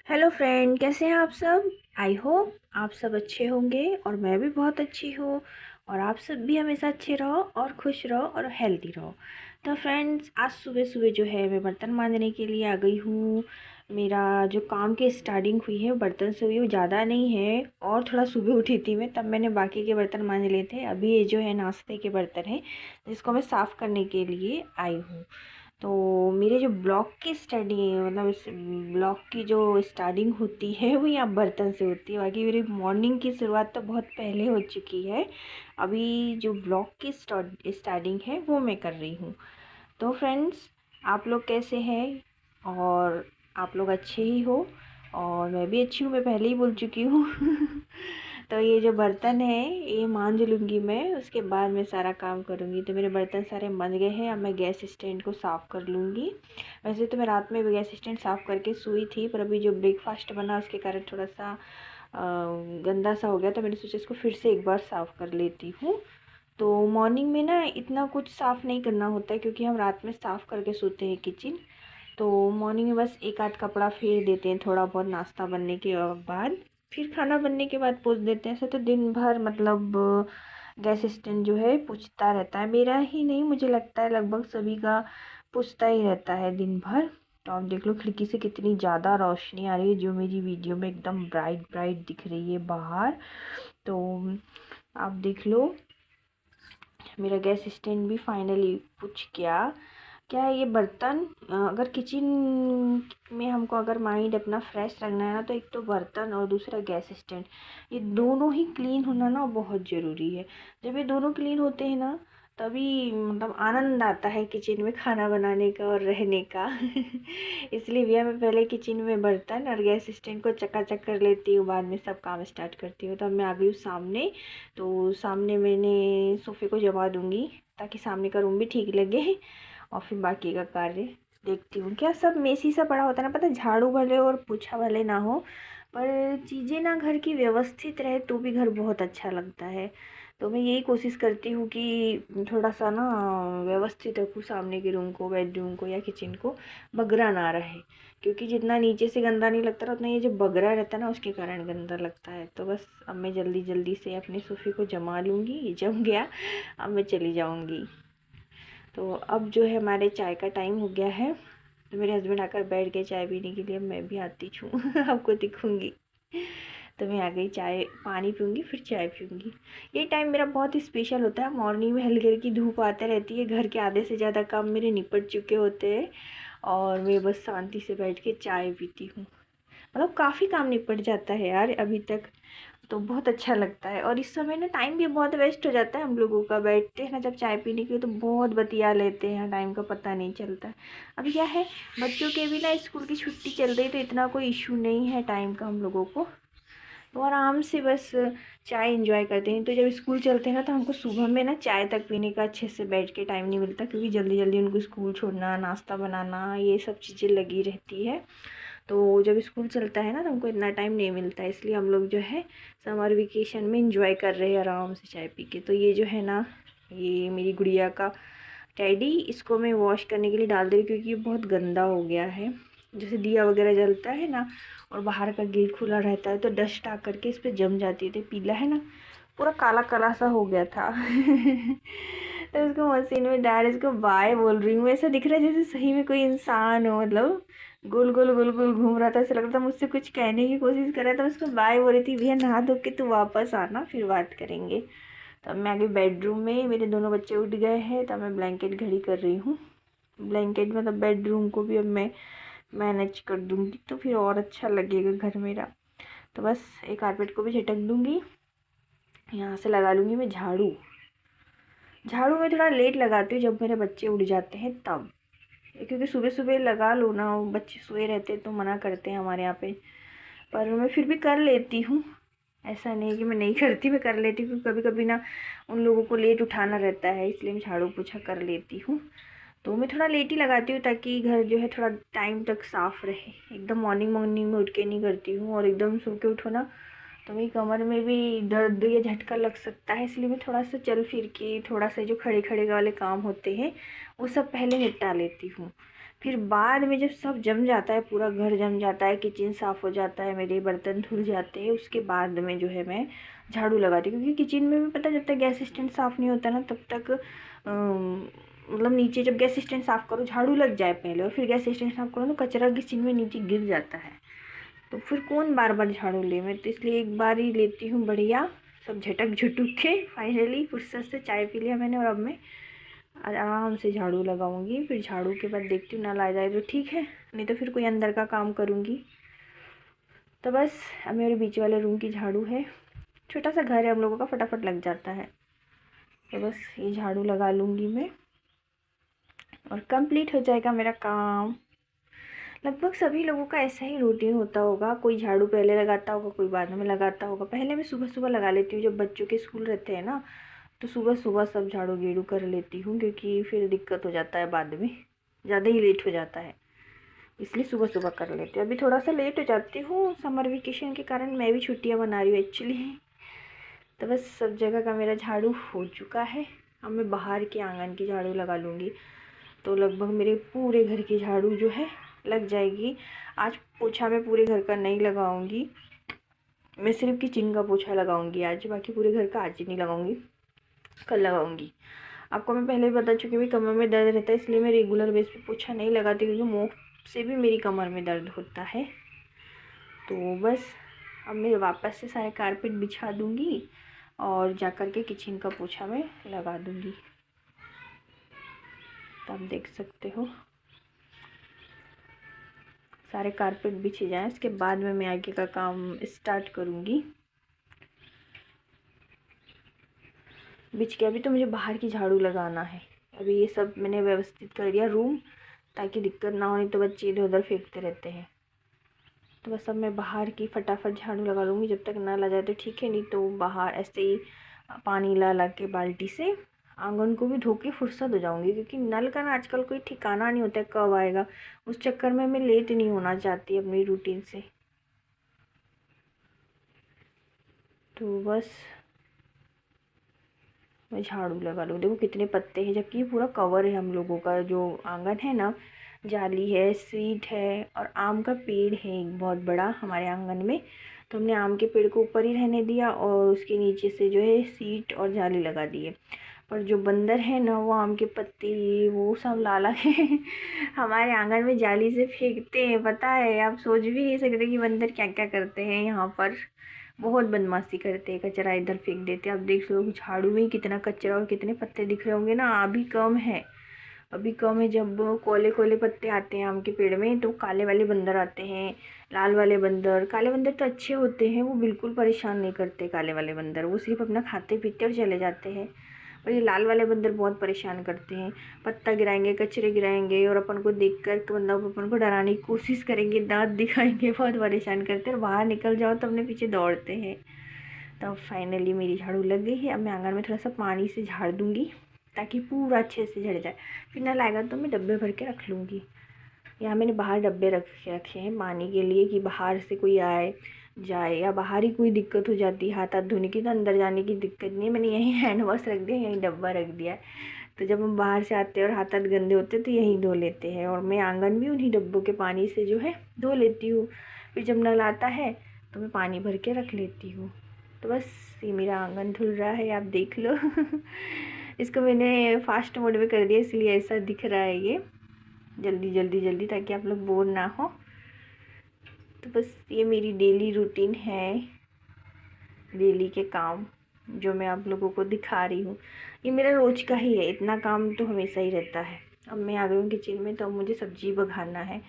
Hello friend, कैसे हैं आप सब। आई होप आप सब अच्छे होंगे और मैं भी बहुत अच्छी हूँ। और आप सब भी हमेशा अच्छे रहो और खुश रहो और हेल्दी रहो। तो फ्रेंड्स, आज सुबह सुबह जो है मैं बर्तन मांजने के लिए आ गई हूँ। मेरा जो काम की स्टार्टिंग हुई है बर्तन से हुई, वो ज़्यादा नहीं है। और थोड़ा सुबह उठी थी मैं, तब मैंने बाकी के बर्तन मांज लिए थे। अभी ये जो है नाश्ते के बर्तन है, जिसको मैं साफ़ करने के लिए आई हूँ। तो मेरे जो ब्लॉग की स्टडी मतलब इस ब्लॉग की जो स्टार्टिंग होती है वो यहाँ बर्तन से होती है। बाकी मेरी मॉर्निंग की शुरुआत तो बहुत पहले हो चुकी है। अभी जो ब्लॉग की स्टार्टिंग है वो मैं कर रही हूँ। तो फ्रेंड्स, आप लोग कैसे हैं? और आप लोग अच्छे ही हो और मैं भी अच्छी हूँ, मैं पहले ही बोल चुकी हूँ। तो ये जो बर्तन है ये मांज लूँगी मैं, उसके बाद मैं सारा काम करूँगी। तो मेरे बर्तन सारे मंज गए हैं, अब मैं गैस स्टैंड को साफ़ कर लूँगी। वैसे तो मैं रात में भी गैस स्टैंड साफ़ करके सोई थी, पर अभी जो ब्रेकफास्ट बना उसके कारण थोड़ा सा गंदा सा हो गया, तो मैंने सोचा इसको फिर से एक बार साफ़ कर लेती हूँ। तो मॉर्निंग में ना इतना कुछ साफ़ नहीं करना होता है, क्योंकि हम रात में साफ़ करके सोते हैं किचन। तो मॉर्निंग में बस एक आध कपड़ा फेर देते हैं थोड़ा बहुत नाश्ता बनने के बाद। फिर खाना बनने के बाद पोंछ देते हैं। ऐसे तो दिन भर मतलब गैस स्टैंड जो है पूछता रहता है। मेरा ही नहीं, मुझे लगता है लगभग सभी का पूछता ही रहता है दिन भर। तो आप देख लो खिड़की से कितनी ज़्यादा रोशनी आ रही है, जो मेरी वीडियो में एकदम ब्राइट ब्राइट दिख रही है बाहर। तो आप देख लो, मेरा गैस स्टैंड भी फाइनली पूछ गया। क्या है ये बर्तन, अगर किचन में हमको अगर माइंड अपना फ्रेश रखना है ना, तो एक तो बर्तन और दूसरा गैस स्टैंड, ये दोनों ही क्लीन होना ना बहुत ज़रूरी है। जब ये दोनों क्लीन होते हैं ना, तभी मतलब आनंद आता है किचन में खाना बनाने का और रहने का। इसलिए भैया मैं पहले किचन में बर्तन और गैस स्टैंड को चकाचक कर लेती हूँ, बाद में सब काम स्टार्ट करती हूँ। तो अब मैं आ गई हूँ सामने। तो सामने मैंने सोफ़े को जमा दूँगी, ताकि सामने का रूम भी ठीक लगे। और फिर बाकी का कार्य देखती हूँ। क्या सब मेसी सा पड़ा होता है ना, पता है, झाड़ू भले और पोछा भले ना हो, पर चीज़ें ना घर की व्यवस्थित रहे तो भी घर बहुत अच्छा लगता है। तो मैं यही कोशिश करती हूँ कि थोड़ा सा ना व्यवस्थित रखूँ सामने के रूम को, बेडरूम को या किचन को, बगरा ना रहे। क्योंकि जितना नीचे से गंदा नहीं लगता ना, उतना ये जो बगरा रहता है ना, उसके कारण गंदा लगता है। तो बस अब मैं जल्दी जल्दी से अपने सोफ़े को जमा लूँगी। ये जम गया, अब मैं चली जाऊँगी। तो अब जो है हमारे चाय का टाइम हो गया है। तो मेरे हस्बैंड आकर बैठ गए चाय पीने के लिए। मैं भी आती हूँ। आपको दिखूँगी। तो मैं आ गई, चाय पानी पीऊँगी फिर चाय पीऊँगी। ये टाइम मेरा बहुत ही स्पेशल होता है। मॉर्निंग में हल्की हल्की धूप आते रहती है, घर के आधे से ज़्यादा काम मेरे निपट चुके होते हैं, और मैं बस शांति से बैठ के चाय पीती हूँ। मतलब काफ़ी काम निपट जाता है यार अभी तक। तो बहुत अच्छा लगता है। और इस समय ना टाइम भी बहुत वेस्ट हो जाता है हम लोगों का, बैठते हैं ना जब चाय पीने के लिए तो बहुत बतिया लेते हैं, टाइम का पता नहीं चलता है। अभी क्या है, बच्चों के भी ना स्कूल की छुट्टी चल रही, तो इतना कोई इशू नहीं है टाइम का हम लोगों को। तो आराम से बस चाय इंजॉय करते हैं। तो जब स्कूल चलते हैं ना, तो हमको सुबह में ना चाय तक पीने का अच्छे से बैठ के टाइम नहीं मिलता, क्योंकि जल्दी जल्दी उनको स्कूल छोड़ना, नाश्ता बनाना, ये सब चीज़ें लगी रहती है। तो जब स्कूल चलता है ना, तो हमको इतना टाइम नहीं मिलता है। इसलिए हम लोग जो है समर वेकेशन में इंजॉय कर रहे हैं आराम से चाय पी के। तो ये जो है ना, ये मेरी गुड़िया का टेडी, इसको मैं वॉश करने के लिए डाल दे रही, क्योंकि ये बहुत गंदा हो गया है। जैसे दिया वगैरह जलता है ना, और बाहर का गेट खुला रहता है, तो डस्ट आ करके इस पर जम जाती है। तो पीला है ना, पूरा काला काला सा हो गया था। तो उसको मशीन में डाल, इसको बाय बोल रही हूँ। ऐसा दिख रहा है जैसे सही में कोई इंसान हो, मतलब गोल गोल गोल गोल घूम रहा था। ऐसा लग रहा था मुझसे कुछ कहने की कोशिश कर रहा था। उसको बाय बोल रही थी, भैया नहा धो के तू वापस आना, फिर बात करेंगे। तो अब मैं आ गई बेडरूम में। मेरे दोनों बच्चे उठ गए हैं, तो मैं ब्लैंकेट घड़ी कर रही हूँ। ब्लैंकेट मतलब बेडरूम को भी अब मैं मैनेज कर दूँगी, तो फिर और अच्छा लगेगा घर मेरा। तो बस एक कारपेट को भी झटक दूँगी। यहाँ से लगा लूँगी मैं झाड़ू। झाड़ू मैं थोड़ा लेट लगाती हूँ, जब मेरे बच्चे उठ जाते हैं तब, क्योंकि सुबह सुबह लगा लो ना, वो बच्चे सोए रहते हैं तो मना करते हैं हमारे यहाँ पे। पर मैं फिर भी कर लेती हूँ, ऐसा नहीं कि मैं नहीं करती, मैं कर लेती हूँ, क्योंकि कभी कभी ना उन लोगों को लेट उठाना रहता है, इसलिए मैं झाड़ू पोछा कर लेती हूँ। तो मैं थोड़ा लेट ही लगाती हूँ, ताकि घर जो है थोड़ा टाइम तक साफ़ रहे। एकदम मॉर्निंग मॉर्निंग में उठ के नहीं करती हूँ, और एकदम सो के उठो ना, तो मेरी कमर में भी दर्द या झटका लग सकता है। इसलिए मैं थोड़ा सा चल फिर के, थोड़ा सा जो खड़े खड़े वाले काम होते हैं वो सब पहले निपटा लेती हूँ। फिर बाद में जब सब जम जाता है, पूरा घर जम जाता है, किचन साफ़ हो जाता है, मेरे बर्तन धुल जाते हैं, उसके बाद में जो है मैं झाड़ू लगाती हूँ। क्योंकि किचन में भी पता जब तक गैस स्टैंड साफ़ नहीं होता ना तब तक मतलब नीचे जब गैस स्टैंड साफ़ करो, झाड़ू लग जाए पहले और फिर गैस स्टैंड साफ़ करो तो कचरा किचन में नीचे गिर जाता है, तो फिर कौन बार बार झाड़ू ले। मैं तो इसलिए एक बार ही लेती हूँ, बढ़िया सब झटक झुटुक के फाइनली फुर्सत से चाय पी लिया मैंने और अब मैं आराम से झाड़ू लगाऊंगी। फिर झाड़ू के बाद देखती हूँ नल आ जाए तो ठीक है, नहीं तो फिर कोई अंदर का काम करूँगी। तो बस अब मेरे बीच वाले रूम की झाड़ू है, छोटा सा घर है हम लोगों का, फटाफट लग जाता है। तो बस ये झाड़ू लगा लूँगी मैं और कंप्लीट हो जाएगा मेरा काम। लगभग सभी लोगों का ऐसा ही रूटीन होता होगा, कोई झाड़ू पहले लगाता होगा, कोई बाद में लगाता होगा। पहले मैं सुबह सुबह लगा लेती हूँ, जब बच्चों के स्कूल रहते हैं ना तो सुबह सुबह सब झाड़ू गेड़ू कर लेती हूँ, क्योंकि फिर दिक्कत हो जाता है, बाद में ज़्यादा ही लेट हो जाता है, इसलिए सुबह सुबह कर लेती हूँ। अभी थोड़ा सा लेट हो जाती हूँ, समर वेकेशन के कारण मैं भी छुट्टियाँ बना रही हूँ एक्चुअली। तो बस सब जगह का मेरा झाड़ू हो चुका है। अब मैं बाहर के आंगन की झाड़ू लगा लूँगी, तो लगभग मेरे पूरे घर की झाड़ू जो है लग जाएगी। आज पोछा मैं पूरे घर का नहीं लगाऊंगी, मैं सिर्फ किचन का पोछा लगाऊंगी आज, बाकी पूरे घर का आज ही नहीं लगाऊंगी, कल लगाऊंगी। आपको मैं पहले भी बता चुकी हूँ, कमर में दर्द रहता है इसलिए मैं रेगुलर बेस पे पोछा नहीं लगाती, क्योंकि मुँह से भी मेरी कमर में दर्द होता है। तो बस अब मैं वापस से सारे कारपेट बिछा दूँगी और जा कर के किचन का पोछा मैं लगा दूँगी। तो आप देख सकते हो सारे कारपेट बिछे जाएं, उसके बाद में मैं आगे का काम स्टार्ट करूँगी। बिछ के अभी तो मुझे बाहर की झाड़ू लगाना है। अभी ये सब मैंने व्यवस्थित कर दिया रूम, ताकि दिक्कत ना हो, नहीं तो बच्चे इधर उधर फेंकते रहते हैं। तो बस अब मैं बाहर की फटाफट झाड़ू लगा लूँगी, जब तक नल आ जाए तो ठीक है, नहीं तो बाहर ऐसे ही पानी ला ला के बाल्टी से आंगन को भी धो के फुर्सत हो जाऊँगी। क्योंकि नल का ना आजकल कोई ठिकाना नहीं होता है कब आएगा, उस चक्कर में मैं लेट नहीं होना चाहती अपनी रूटीन से। तो बस मैं झाड़ू लगा लूँ। देखो कितने पत्ते हैं, जबकि ये पूरा कवर है हम लोगों का, जो आंगन है ना, जाली है, सीट है और आम का पेड़ है एक बहुत बड़ा हमारे आंगन में। तो हमने आम के पेड़ को ऊपर ही रहने दिया और उसके नीचे से जो है सीट और जाली लगा दी है। पर जो बंदर है ना, वो आम के पत्ते वो सब ला ला के हमारे आंगन में जाली से फेंकते हैं। पता है, आप सोच भी नहीं सकते कि बंदर क्या क्या करते हैं यहाँ पर। बहुत बदमाशी करते हैं, कचरा इधर फेंक देते हैं। आप देख लो झाड़ू में ही कितना कचरा और कितने पत्ते दिख रहे होंगे ना। अभी कम है, अभी कम है। जब कोले कोले पत्ते आते हैं आम के पेड़ में तो काले वाले बंदर आते हैं, लाल वाले बंदर। काले बंदर तो अच्छे होते हैं, वो बिल्कुल परेशान नहीं करते। काले वाले बंदर वो सिर्फ अपना खाते पीते और चले जाते हैं। और ये लाल वाले बंदर बहुत परेशान करते हैं, पत्ता गिराएंगे, कचरे गिराएंगे और अपन को देख कर मतलब अपन को डराने की कोशिश करेंगे, दांत दिखाएंगे, बहुत परेशान करते हैं। और बाहर निकल जाओ तो अपने पीछे दौड़ते हैं। तो फाइनली मेरी झाड़ू लग गई है। अब मैं आंगन में थोड़ा सा पानी से झाड़ दूँगी ताकि पूरा अच्छे से झड़ जाए। फिर नल आएगा तो मैं डब्बे भर के रख लूँगी। यहाँ मैंने बाहर डब्बे रखे हैं पानी के लिए, कि बाहर से कोई आए जाए या बाहर ही कोई दिक्कत हो जाती है हाथ हाथ धोने की, तो अंदर जाने की दिक्कत नहीं है। मैंने यहीं हैंड वॉश रख दिया, यहीं डब्बा रख दिया है। तो जब हम बाहर से आते हैं और हाथ हाथ गंदे होते हैं तो यहीं धो लेते हैं, और मैं आंगन भी उन्हीं डब्बों के पानी से जो है धो लेती हूँ। फिर जब नल आता है तो मैं पानी भर के रख लेती हूँ। तो बस ये मेरा आंगन धुल रहा है, आप देख लो इसको मैंने फास्ट मोड में कर दिया इसलिए ऐसा दिख रहा है ये, जल्दी जल्दी जल्दी, ताकि आप लोग बोर ना हो। तो बस ये मेरी डेली रूटीन है, डेली के काम जो मैं आप लोगों को दिखा रही हूँ। ये मेरा रोज़ का ही है, इतना काम तो हमेशा ही रहता है। अब मैं आ गई हूँ किचन में, तो अब मुझे सब्ज़ी बघारना है।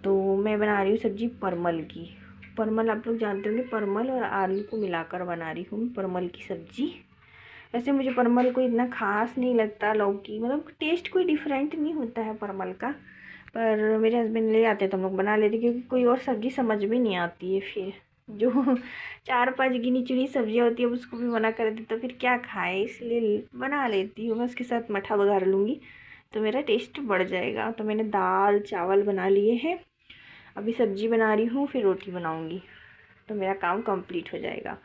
तो मैं बना रही हूँ सब्ज़ी परमल की। परमल आप लोग जानते होंगे, परमल और आलू को मिलाकर बना रही हूँ परमल की सब्ज़ी। वैसे मुझे परमल को इतना ख़ास नहीं लगता, लौकी मतलब टेस्ट कोई डिफरेंट नहीं होता है परमल का। पर मेरे हस्बैंड ले आते तो हम लोग बना लेते, क्योंकि कोई और सब्ज़ी समझ में नहीं आती है। फिर जो 4-5 गिनी चुनी सब्जियाँ होती है उसको भी मना कर देते तो फिर क्या खाए, इसलिए बना लेती हूँ। मैं उसके साथ मठा बघार लूँगी तो मेरा टेस्ट बढ़ जाएगा। तो मैंने दाल चावल बना लिए हैं, अभी सब्ज़ी बना रही हूँ, फिर रोटी बनाऊँगी, तो मेरा काम कंप्लीट हो जाएगा।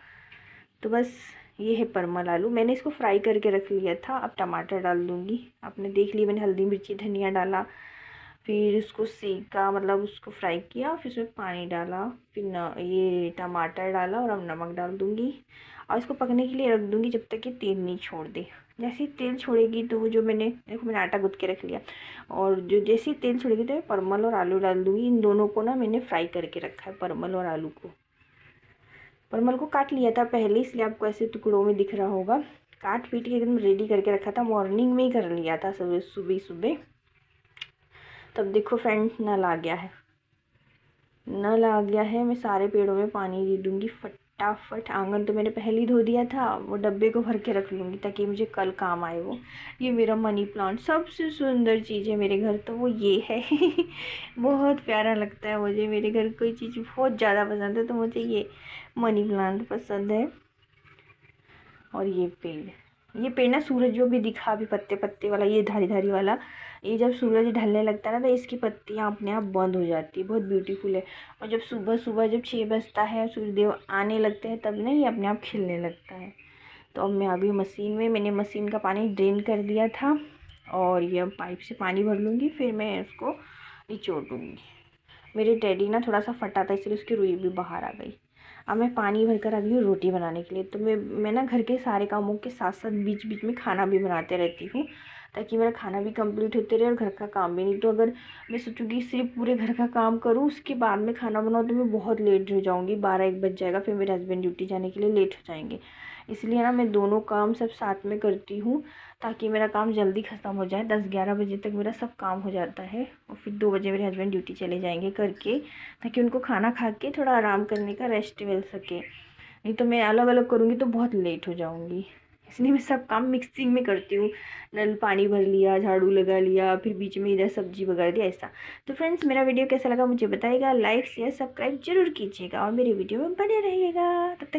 तो बस ये है परमल आलू, मैंने इसको फ्राई करके रख लिया था। अब टमाटर डाल दूँगी, आपने देख लिया मैंने हल्दी मिर्ची धनिया डाला, फिर इसको सेका, मतलब उसको फ्राई किया, फिर उसमें पानी डाला, फिर ये टमाटर डाला और अब नमक डाल दूँगी और इसको पकने के लिए रख दूँगी जब तक ये तेल नहीं छोड़ दे। जैसे ही तेल छोड़ेगी तो वो जो मैंने आटा गूँथ के रख लिया, और जो जैसे ही तेल छोड़ेगी तो मैं परमल और आलू डाल दूँगी। इन दोनों को ना मैंने फ्राई करके रखा है, परमल और आलू को। परमल को काट लिया था पहले, इसलिए आपको ऐसे टुकड़ों में दिख रहा होगा। काट पीट के एकदम रेडी करके रखा था, मॉर्निंग में ही कर लिया था, सुबह सुबह सुबह। तब देखो फ्रेंड्स, नल आ गया है, नल आ गया है। मैं सारे पेड़ों में पानी दे दूँगी फटाफट। आंगन तो मैंने पहले ही धो दिया था, वो डब्बे को भर के रख लूँगी ताकि मुझे कल काम आए वो। ये मेरा मनी प्लांट, सबसे सुंदर चीज़ है मेरे घर तो वो ये है। बहुत प्यारा लगता है मुझे, मेरे घर कोई चीज़ बहुत ज़्यादा पसंद है तो मुझे ये मनी प्लांट पसंद है। और ये पेड़ ना सूरज जो भी दिखा अभी पत्ते पत्ते वाला, ये धारी धारी वाला, ये जब सूरज ढलने लगता है ना तो इसकी पत्तियाँ अपने आप बंद हो जाती है। बहुत ब्यूटीफुल है। और जब सुबह सुबह जब 6 बजता है, सूर्यदेव आने लगते हैं, तब ना ये अपने आप खिलने लगता है। तो अब मैं आ गई मशीन में, मैंने मशीन का पानी ड्रेन कर दिया था और ये अब पाइप से पानी भर लूँगी, फिर मैं इसको निचोड़ दूँगी। मेरे डैडी ना थोड़ा सा फटा था, इसलिए उसकी रुई भी बाहर आ गई। अब मैं पानी भरकर आ गई हूँ रोटी बनाने के लिए। तो मैं ना घर के सारे कामों के साथ साथ बीच बीच में खाना भी बनाते रहती हूँ, ताकि मेरा खाना भी कंप्लीट होते रहे और घर का काम भी। नहीं तो अगर मैं सोचूँगी सिर्फ पूरे घर का काम करूँ उसके बाद में खाना बनाऊँ तो मैं बहुत लेट हो जाऊँगी, 12-1 बज जाएगा, फिर मेरे हस्बैंड ड्यूटी जाने के लिए लेट हो जाएंगे। इसलिए ना मैं दोनों काम सब साथ में करती हूँ, ताकि मेरा काम जल्दी ख़त्म हो जाए। 10-11 बजे तक मेरा सब काम हो जाता है और फिर 2 बजे मेरे हस्बैंड ड्यूटी चले जाएंगे करके, ताकि उनको खाना खा के थोड़ा आराम करने का रेस्ट मिल सके। नहीं तो मैं अलग अलग करूँगी तो बहुत लेट हो जाऊँगी, इसलिए मैं सब काम मिक्सिंग में करती हूँ। नल पानी भर लिया, झाड़ू लगा लिया, फिर बीच में इधर सब्जी वगैरह दिया, ऐसा। तो फ्रेंड्स, मेरा वीडियो कैसा लगा मुझे बताइएगा, लाइक शेयर सब्सक्राइब जरूर कीजिएगा और मेरे वीडियो में बने रहिएगा। तब तक